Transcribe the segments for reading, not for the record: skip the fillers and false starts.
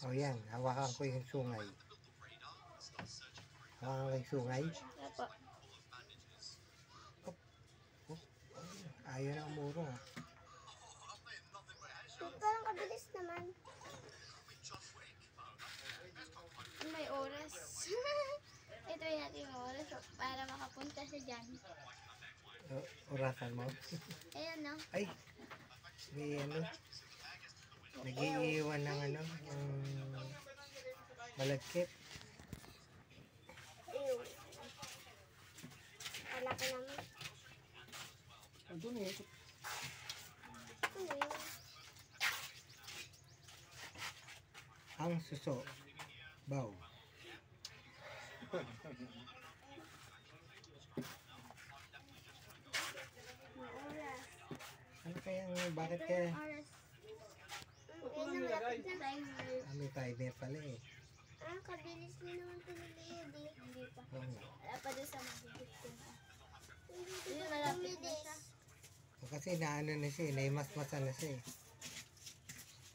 O yan, hawakan ko yung sungay. Hawakan ko yung sungay. Opo. Ayaw na umurong. Parang kabilis naman. May oras. Ito yung natin oras para makapunta sa dyan. Orasan mo. Ayan, no? Ay, may ano. Nag-iiwan ng ano, yung malagkit. Ayun. Wala ka naman. Andun eh. Ano yun? Ang suso. Baw. May oras. Ano kaya, bakit kaya? Oras. Ayun ang lapit na timer. May timer pala eh. Kabilis na naman piniliid eh. Hindi pa. Oo nga. Wala pa doon sa magigit ko. Hindi Ayun, pa malapit na kabilis. siya. O kasi naano na siya, naimasmasan na siya eh.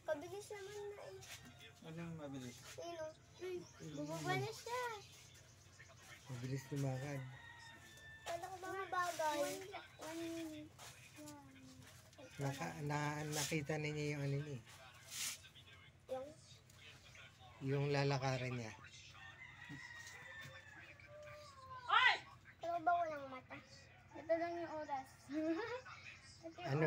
Kabilis naman na eh. Anong mabilis? Ayun o. Bumaba na siya. Mabilis lumakad. Kala ko mga bagay. 1 minute. Nakita ninyo yung ano niya, Yung yung lalakarin niya. pero ba walang mata? Ito lang yung oras. Ito yung Ano?